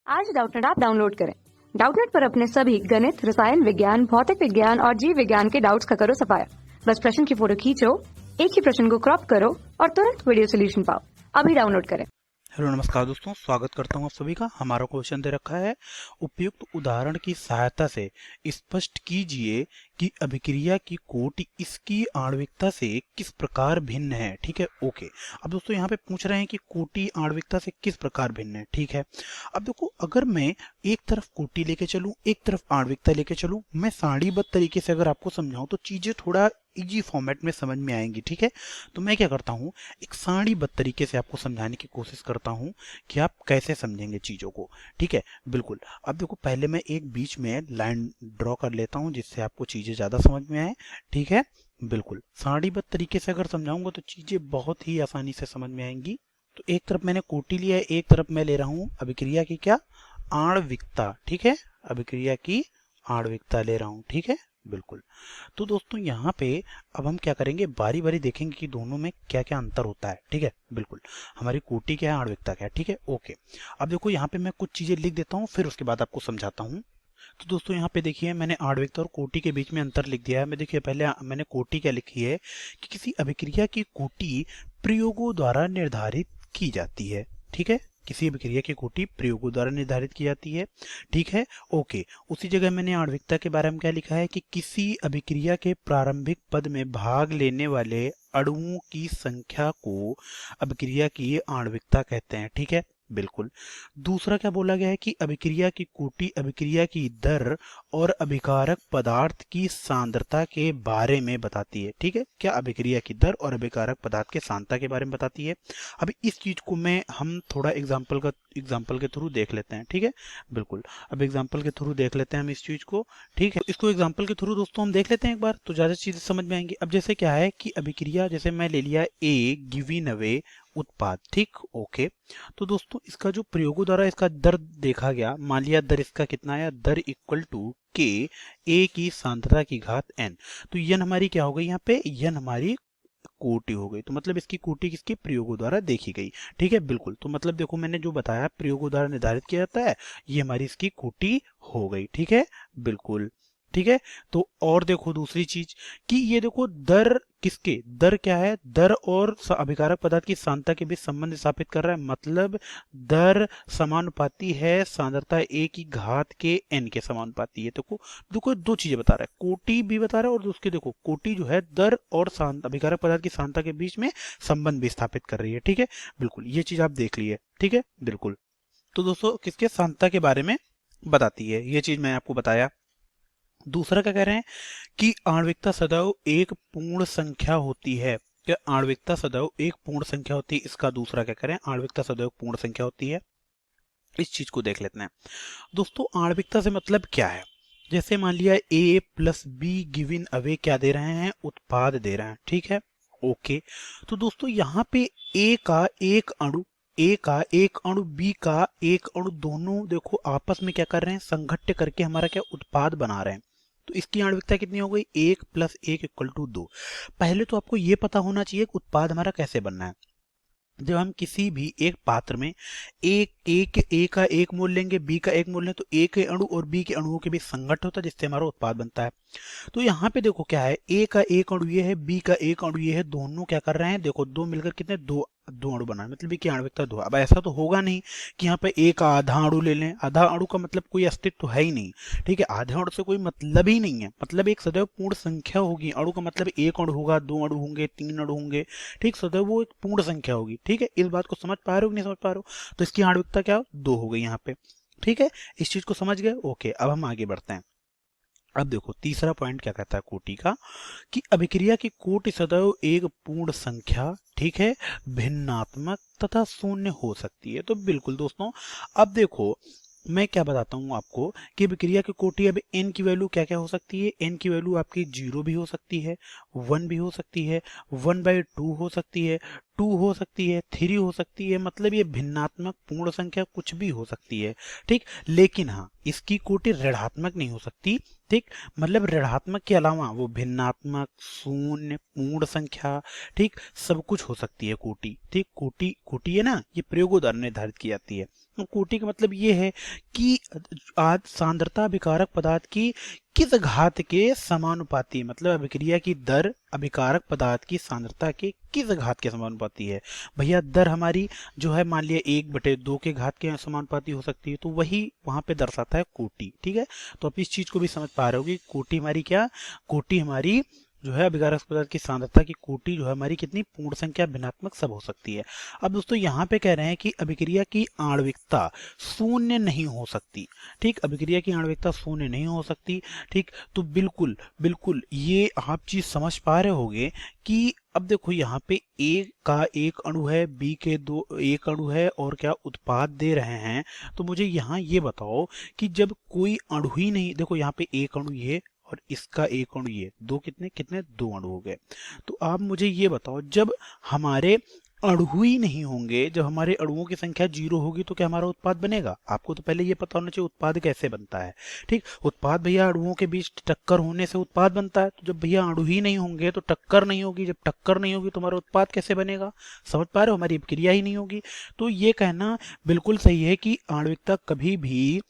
आज Doubtnut app download करें। Doubtnut पर अपने सभी गणित, रसायन विज्ञान, भौतिक विज्ञान और जीव विज्ञान के डाउट्स का करो सफाया। बस प्रश्न की फोटो खींचो, एक ही प्रश्न को क्रॉप करो और तुरंत वीडियो सोल्यूशन पाओ। अभी डाउनलोड करें। हेलो नमस्कार दोस्तों, स्वागत करता हूं आप सभी का। हमारा क्वेश्चन दे रखा है, उपयुक्त उदाहरण की सहायता से स्पष्ट कीजिए कि अभिक्रिया की कोटि इसकी आणविकता से किस प्रकार भिन्न है। ठीक है, ओके। अब दोस्तों यहाँ पे पूछ रहे हैं कि कोटि आणविकता से किस प्रकार भिन्न है। ठीक है, अब देखो, अगर मैं एक तरफ कोटि लेके चलूं, एक तरफ आणविकता लेके चलूं, मैं सारणीबद्ध तरीके से अगर आपको समझाऊं तो चीजें थोड़ा इजी फॉर्मेट में समझ में आएंगी। ठीक है, तो मैं क्या करता हूँ, एक सारणीबद्ध तरीके से आपको समझाने की कोशिश करता हूँ कि आप कैसे समझेंगे चीजों को। ठीक है, बिल्कुल। अब देखो, पहले मैं एक बीच में लाइन ड्रॉ कर लेता हूँ जिससे आपको चीजें ज्यादा समझ में आए। ठीक है, बिल्कुल। सारणीबद्ध तरीके से अगर समझाऊंगा तो चीजें बहुत ही आसानी से समझ में आएंगी। तो एक तरफ मैंने कोटि लिया है, एक तरफ मैं ले रहा हूँ अभिक्रिया की क्या, आणविकता। ठीक है, अभिक्रिया की आणविकता ले रहा हूँ। ठीक है, बिल्कुल। तो दोस्तों यहाँ पे अब हम क्या करेंगे, बारी बारी देखेंगे कि दोनों में क्या क्या अंतर होता है। ठीक है, बिल्कुल। हमारी कोटि क्या है, आणविकता क्या है। ठीक है, ओके। अब देखो यहाँ पे मैं कुछ चीजें लिख देता हूँ, फिर उसके बाद आपको समझाता हूँ। तो दोस्तों यहाँ पे देखिए, मैंने आणविकता और कोटि के बीच में अंतर लिख दिया है। मैं देखिए, पहले मैंने कोटि क्या लिखी है कि किसी अभिक्रिया की कोटि प्रयोगों द्वारा निर्धारित की जाती है। ठीक है, किसी अभिक्रिया की कोटि प्रयोगों द्वारा निर्धारित की जाती है। ठीक है, ओके। उसी जगह मैंने आणविकता के बारे में क्या लिखा है कि किसी अभिक्रिया के प्रारंभिक पद में भाग लेने वाले अणुओं की संख्या को अभिक्रिया की आणविकता कहते हैं। ठीक है, बिल्कुल। दूसरा क्या बोला गया है कि अभिक्रिया की कोटि अभिक्रिया की दर और अभिकारक पदार्थ की सांद्रता के बारे में बताती है। ठीक है, क्या अभिक्रिया की दर और अभिकारक पदार्थ के सांद्रता के बारे में बताती है। अभी इस चीज को हम थोड़ा एग्जाम्पल के थ्रू देख लेते हैं। ठीक है, बिल्कुल। अब एग्जाम्पल के थ्रू देख लेते हैं हम इस चीज को। ठीक है, इसको एग्जाम्पल के थ्रू दोस्तों हम देख लेते हैं एक बार, तो ज्यादा चीजें समझ में आएंगी। अब जैसे क्या है कि अभिक्रिया, जैसे मैं ले लिया ए गिवन अवे उत्पाद। ठीक, ओके। तो दोस्तों इसका जो प्रयोगों द्वारा इसका दर देखा गया, मान लिया दर इसका कितना है, दर इक्वल टू के ए की सांद्रता की घात एन। तो यन हमारी क्या हो गई, यहाँ पे यन हमारी कोटि हो गई। तो मतलब इसकी कोटि किसके प्रयोगों द्वारा देखी गई। ठीक है, बिल्कुल। तो मतलब देखो, मैंने जो बताया प्रयोगों द्वारा निर्धारित किया जाता है, ये हमारी इसकी कोटि हो गई। ठीक है, बिल्कुल। ठीक है, तो और देखो दूसरी चीज कि ये देखो, दर किसके, दर क्या है, दर और अभिकारक पदार्थ की सांद्रता के बीच संबंध स्थापित कर रहा है। मतलब दर समानुपाती है सांद्रता ए की घात के एन के समानुपाती है। देखो देखो, दो चीजें बता रहा है, कोटि भी बता रहा है और उसके देखो कोटि जो है दर और अभिकारक पदार्थ की सांद्रता के बीच में संबंध भी स्थापित कर रही है। ठीक है, बिल्कुल। ये चीज आप देख लिए। ठीक है, बिल्कुल। तो दोस्तों किसके, सांद्रता के बारे में बताती है, ये चीज मैं आपको बताया। दूसरा क्या कह रहे हैं कि आणविकता सदैव एक पूर्ण संख्या होती है। क्या आणविकता सदैव एक पूर्ण संख्या होती है, इसका दूसरा क्या करें, आणविकता सदैव पूर्ण संख्या होती है। इस चीज को देख लेते हैं दोस्तों। आणविकता से मतलब क्या है, जैसे मान लिया ए प्लस बी गिवन अवे क्या दे रहे हैं, उत्पाद दे रहे हैं। ठीक है, ओके। तो दोस्तों यहाँ पे ए का एक अणु, ए का एक अणु, बी का एक अणु, दोनों देखो आपस में क्या कर रहे हैं, संघट्य करके हमारा क्या उत्पाद बना रहे हैं। तो इसकी आणविकता कितनी हो गई, एक प्लस एक इक्वल टू दो। पहले तो आपको ये पता होना चाहिए कि उत्पाद हमारा कैसे बनना है। जब हम किसी भी एक पात्र में ए का एक मोल लेंगे, बी का एक मोल लें, तो ए के अणु और बी के अणुओं के बीच संघट्ट होता है जिससे हमारा उत्पाद बनता है। तो यहाँ पे देखो क्या है, ए का एक अणु ये है, बी का एक अणु ये है, दोनों क्या कर रहे हैं, देखो दो मिलकर कितने, दो दो अणु बना, मतलब की आणविकता दो। अब ऐसा तो होगा नहीं कि यहाँ पे एक आधा अणु ले लें, आधा अणु का मतलब कोई अस्तित्व तो है ही नहीं। ठीक है, आधे अणु से कोई मतलब ही नहीं है। मतलब एक सदैव पूर्ण संख्या होगी, अणु का मतलब एक अणु होगा, दो अणु होंगे, तीन अणु होंगे। ठीक, सदैव वो एक पूर्ण संख्या होगी। ठीक है, इस बात को समझ पा रहे हो कि नहीं समझ पा रहे हो। तो इसकी आणविकता क्या दो हो गई यहाँ पे। ठीक है, इस चीज को समझ गए, ओके। अब हम आगे बढ़ते हैं। अब देखो तीसरा पॉइंट क्या कहता है कोटि का, कि अभिक्रिया की कोटि सदैव एक पूर्ण संख्या, ठीक है, भिन्नात्मक तथा शून्य हो सकती है। तो बिल्कुल दोस्तों, अब देखो मैं क्या बताता हूँ आपको कि अभिक्रिया की कोटि, अब एन की वैल्यू क्या क्या हो सकती है, एन की वैल्यू आपकी 0 भी हो सकती है, 1 भी हो सकती है, 1/2 हो सकती है, 2 हो सकती है, 3 हो सकती है। मतलब ये भिन्नात्मक पूर्ण संख्या कुछ भी हो सकती है। ठीक, लेकिन हाँ, इसकी कोटि ऋणात्मक नहीं हो सकती। ठीक, मतलब ऋणात्मक के अलावा वो भिन्नात्मक, शून्य, पूर्ण संख्या, ठीक, सब कुछ हो सकती है कोटि। ठीक, कोटि है ना, ये प्रयोगों द्वारा निर्धारित की जाती है। कोटि का मतलब ये है कि आज सांद्रता अभिकारक पदार्थ की किस घात के समानुपाती, मतलब अभिक्रिया की दर अभिकारक पदार्थ की सांद्रता के किस घात के समानुपाती है। भैया दर हमारी जो है मान लिया 1/2 के घात के समानुपाती हो सकती है, तो वही वहां पे दर्शाता है कोटि। ठीक है, तो आप इस चीज को भी समझ पा रहे हो कि कोटि हमारी क्या, कोटि हमारी जो है अभिकारक पदार्थ की सांद्रता की कोटि जो है हमारी कितनी, पूर्ण संख्या भिन्नात्मक सब हो सकती है। अब दोस्तों यहाँ पे कह रहे हैं कि अभिक्रिया की आणविकता शून्य नहीं हो सकती। ठीक, अभिक्रिया की आणविकता शून्य नहीं हो सकती। ठीक, तो बिल्कुल बिल्कुल ये आप चीज समझ पा रहे होगे कि अब देखो यहाँ पे ए का एक अणु है, बी के दो एक अणु है और क्या उत्पाद दे रहे हैं। तो मुझे यहाँ ये बताओ कि जब कोई अणु ही नहीं, देखो यहाँ पे एक अणु ये और इसका एक अणु ये, दो कितने कितने, 2 अणु हो गए। तो आप मुझे ये बताओ जब हमारे अणु ही नहीं होंगे, जब हमारे अणुओं की संख्या 0 होगी तो क्या हमारा उत्पाद बनेगा। आपको तो पहले ये पता होना चाहिए उत्पाद कैसे बनता है। ठीक, उत्पाद भैया अणुओं के बीच टक्कर होने से उत्पाद बनता है। तो जब भैया अणु ही नहीं होंगे तो टक्कर नहीं होगी, जब टक्कर नहीं होगी तो हमारा उत्पाद कैसे बनेगा। समझ पा रहे हो, हमारी अभिक्रिया ही नहीं होगी। तो ये कहना बिल्कुल सही है कि आणविकता कभी भी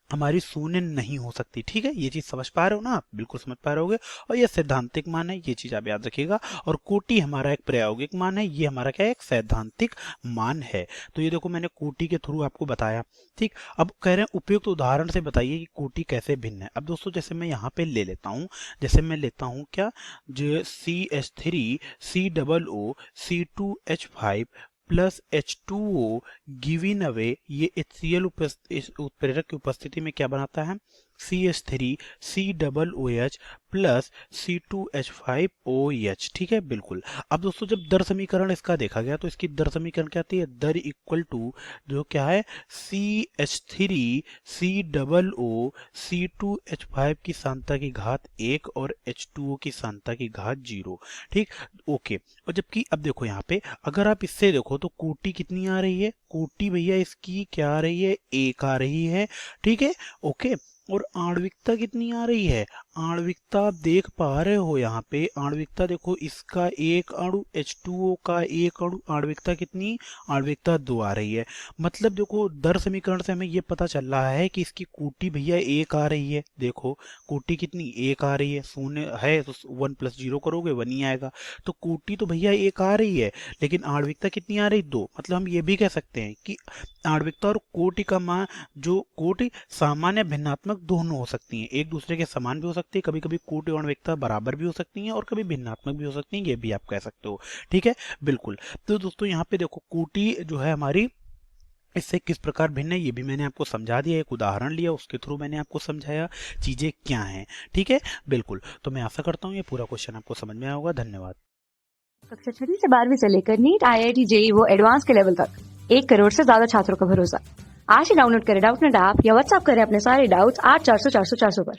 हमारी शून्य नहीं हो सकती। ठीक है, ये चीज समझ पा रहे हो ना आप, बिल्कुल समझ पा रहे होगे। और ये सैद्धांतिक मान है, ये चीज आप याद रखिएगा। और कोटि हमारा एक प्रायोगिक मान है, ये हमारा क्या है, एक सैद्धांतिक मान है। तो ये देखो मैंने कोटि के थ्रू आपको बताया। ठीक, अब कह रहे हैं उपयुक्त उदाहरण से बताइए कि कोटि कैसे भिन्न है। अब दोस्तों जैसे मैं यहाँ पे ले लेता हूँ, जैसे मैं लेता हूँ क्या, जो CH3COO C2H5 plus H2O given away, ये HCl उत्प्रेरक की उपस्थिति में क्या बनाता है, CH3COOH प्लस C2H5OH। ठीक है, बिल्कुल। अब दोस्तों जब दर समीकरण इसका देखा गया तो इसकी दर समीकरण क्या आती है, दर इक्वल टू जो क्या है CH3COO C2H5 की सांद्रता की घात 1 और H2O की सांद्रता की घात 0। ठीक, ओके। और जबकि अब देखो यहाँ पे अगर आप इससे देखो तो कोटि कितनी आ रही है, कोटि भैया इसकी क्या आ रही है, 1 आ रही है। ठीक है, ओके। और आणविकता कितनी आ रही है, आणविकता आप देख पा रहे हो यहाँ पे, आणविकता देखो इसका एक अणु H2O का एक अणु, आणविकता कितनी, आणविकता 2 आ रही है। मतलब देखो दर समीकरण से हमें ये पता चल रहा है कि इसकी कोटि भैया 1 आ रही है। देखो कोटि कितनी, 1 आ रही है, शून्य है तो 1 + 0 करोगे 1 ही आएगा। तो कोटि तो भैया 1 आ रही है, लेकिन आणविकता कितनी आ रही, 2। मतलब हम ये भी कह सकते हैं कि आणविकता और कोटि का मान, जो कोटि सामान्य भिन्नात्मक दोनों हो सकती हैं, एक दूसरे के समान भी हो सकती है, कभी कभी कोटि और आणविकता बराबर भी हो सकती हैं और कभी भिन्नात्मक भी हो सकती हैं, ये भी आप कह सकते हो। ठीक है, बिल्कुल। तो दोस्तों यहाँ पे देखो कोटि जो है हमारी इससे किस प्रकार भिन्न है ये भी मैंने आपको समझा दिया, एक उदाहरण लिया उसके थ्रू मैंने आपको समझाया चीजें क्या हैं। ठीक है, बिल्कुल। तो मैं आशा करता हूँ ये पूरा क्वेश्चन आपको समझ में आया होगा। धन्यवाद। कक्षा 6 से 12वीं से लेकर नीट, IIT, JEE वो एडवांस के लेवल तक 1 करोड़ से ज्यादा छात्रों का भरोसा। आज ही डाउनलोड करें डाउटनेट ऐप या व्हाट्सएप करें अपने सारे डाउट्स 8400 400 400 पर।